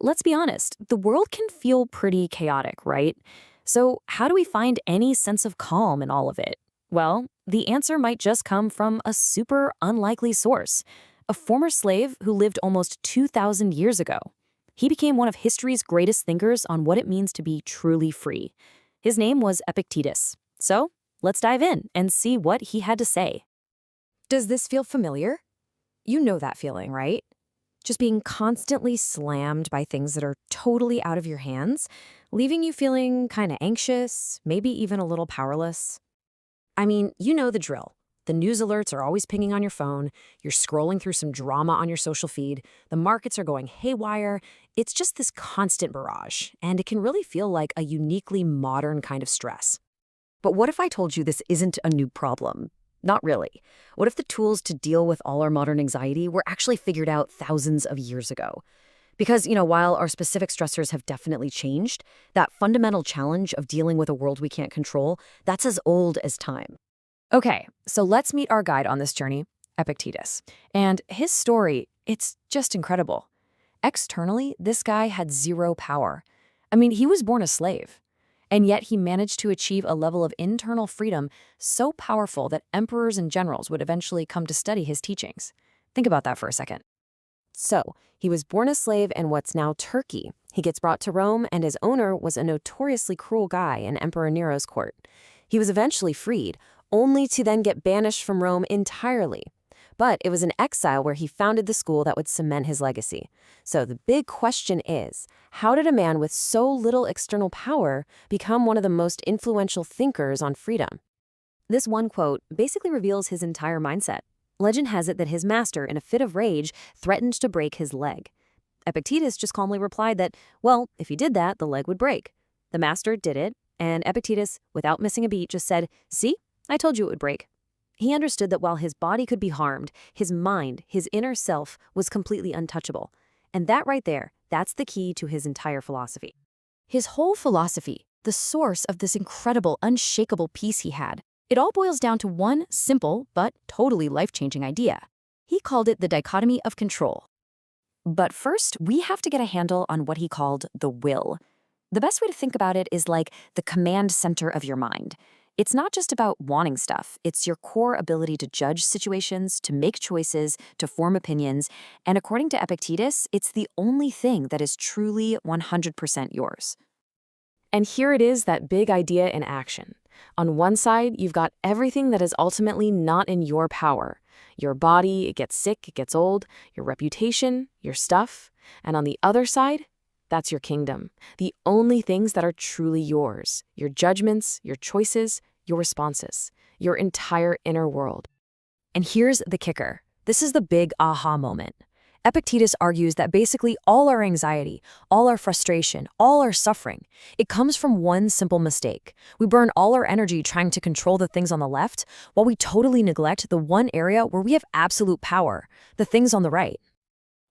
let's be honest, the world can feel pretty chaotic, right? So, how do we find any sense of calm in all of it? Well, the answer might just come from a super unlikely source, a former slave who lived almost 2,000 years ago. He became one of history's greatest thinkers on what it means to be truly free. His name was Epictetus. So, let's dive in and see what he had to say. Does this feel familiar? You know that feeling, right? Just being constantly slammed by things that are totally out of your hands, leaving you feeling kind of anxious, maybe even a little powerless. I mean, you know the drill. The news alerts are always pinging on your phone, you're scrolling through some drama on your social feed, the markets are going haywire. It's just this constant barrage, and it can really feel like a uniquely modern kind of stress. But what if I told you this isn't a new problem? Not really. What if the tools to deal with all our modern anxiety were actually figured out thousands of years ago? Because, while our specific stressors have definitely changed, that fundamental challenge of dealing with a world we can't control, that's as old as time. Okay, so let's meet our guide on this journey, Epictetus. And his story, it's just incredible. Externally, this guy had zero power. I mean, he was born a slave. And yet he managed to achieve a level of internal freedom so powerful that emperors and generals would eventually come to study his teachings. Think about that for a second. So, he was born a slave in what's now Turkey. He gets brought to Rome, and his owner was a notoriously cruel guy in Emperor Nero's court. He was eventually freed, only to then get banished from Rome entirely. But it was in exile where he founded the school that would cement his legacy. So the big question is, how did a man with so little external power become one of the most influential thinkers on freedom? This one quote basically reveals his entire mindset. Legend has it that his master, in a fit of rage, threatened to break his leg. Epictetus just calmly replied that, well, if he did that, the leg would break. The master did it, and Epictetus, without missing a beat, just said, "See, I told you it would break." He understood that while his body could be harmed, his mind, his inner self, was completely untouchable. And that right there, that's the key to his entire philosophy. His whole philosophy, the source of this incredible, unshakable peace he had, it all boils down to one simple but totally life-changing idea. He called it the dichotomy of control. But first, we have to get a handle on what he called the will. The best way to think about it is like the command center of your mind. It's not just about wanting stuff. It's your core ability to judge situations, to make choices, to form opinions. And according to Epictetus, it's the only thing that is truly 100% yours. And here it is, that big idea in action. On one side, you've got everything that is ultimately not in your power. Your body, it gets sick, it gets old, your reputation, your stuff. And on the other side, that's your kingdom. The only things that are truly yours. Your judgments, your choices, your responses. Your entire inner world. And here's the kicker. This is the big aha moment. Epictetus argues that basically all our anxiety, all our frustration, all our suffering, it comes from one simple mistake. We burn all our energy trying to control the things on the left, while we totally neglect the one area where we have absolute power, the things on the right.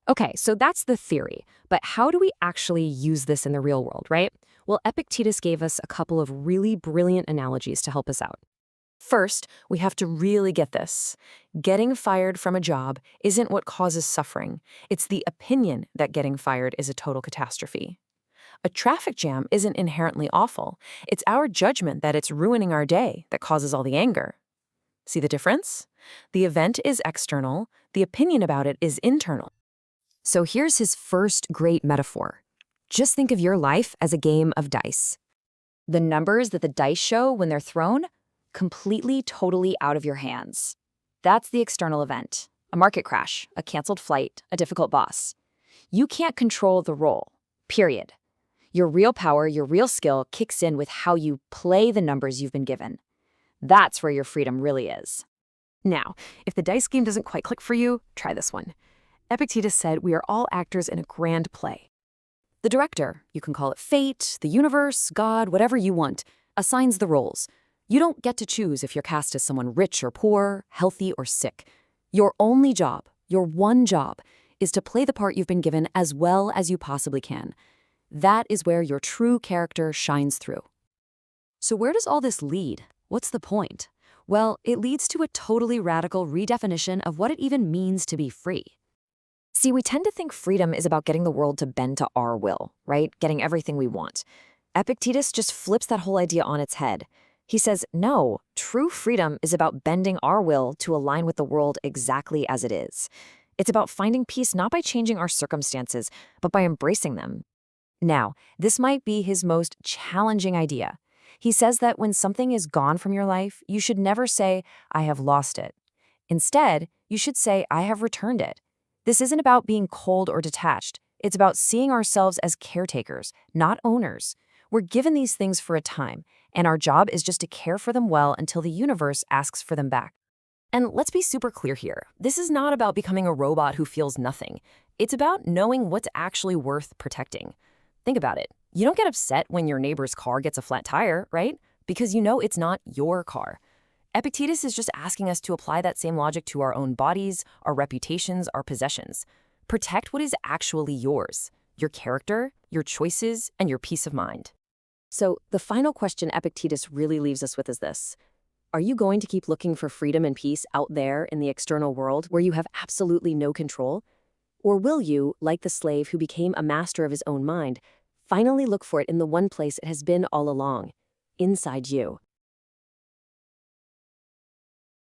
Okay, so that's the theory, but how do we actually use this in the real world, right? Well, Epictetus gave us a couple of really brilliant analogies to help us out. First, we have to really get this. Getting fired from a job isn't what causes suffering. It's the opinion that getting fired is a total catastrophe. A traffic jam isn't inherently awful. It's our judgment that it's ruining our day that causes all the anger. See the difference? The event is external, the opinion about it is internal. So here's his first great metaphor. Just think of your life as a game of dice. The numbers that the dice show when they're thrown, completely, totally out of your hands. That's the external event. A market crash, a canceled flight, a difficult boss. You can't control the roll, period. Your real power, your real skill kicks in with how you play the numbers you've been given. That's where your freedom really is. Now, if the dice game doesn't quite click for you, try this one. Epictetus said we are all actors in a grand play. The director, you can call it fate, the universe, God, whatever you want, assigns the roles. You don't get to choose if you're cast as someone rich or poor, healthy or sick. Your only job, your one job, is to play the part you've been given as well as you possibly can. That is where your true character shines through. So where does all this lead? What's the point? Well, it leads to a totally radical redefinition of what it even means to be free. See, we tend to think freedom is about getting the world to bend to our will, right? Getting everything we want. Epictetus just flips that whole idea on its head. He says, no, true freedom is about bending our will to align with the world exactly as it is. It's about finding peace not by changing our circumstances, but by embracing them. Now, this might be his most challenging idea. He says that when something is gone from your life, you should never say, I have lost it. Instead, you should say, I have returned it. This isn't about being cold or detached. It's about seeing ourselves as caretakers, not owners. We're given these things for a time, and our job is just to care for them well until the universe asks for them back. And let's be super clear here. This is not about becoming a robot who feels nothing. It's about knowing what's actually worth protecting. Think about it. You don't get upset when your neighbor's car gets a flat tire, right? Because you know it's not your car. Epictetus is just asking us to apply that same logic to our own bodies, our reputations, our possessions. Protect what is actually yours, your character, your choices, and your peace of mind. So the final question Epictetus really leaves us with is this. Are you going to keep looking for freedom and peace out there in the external world where you have absolutely no control? Or will you, like the slave who became a master of his own mind, finally look for it in the one place it has been all along, inside you?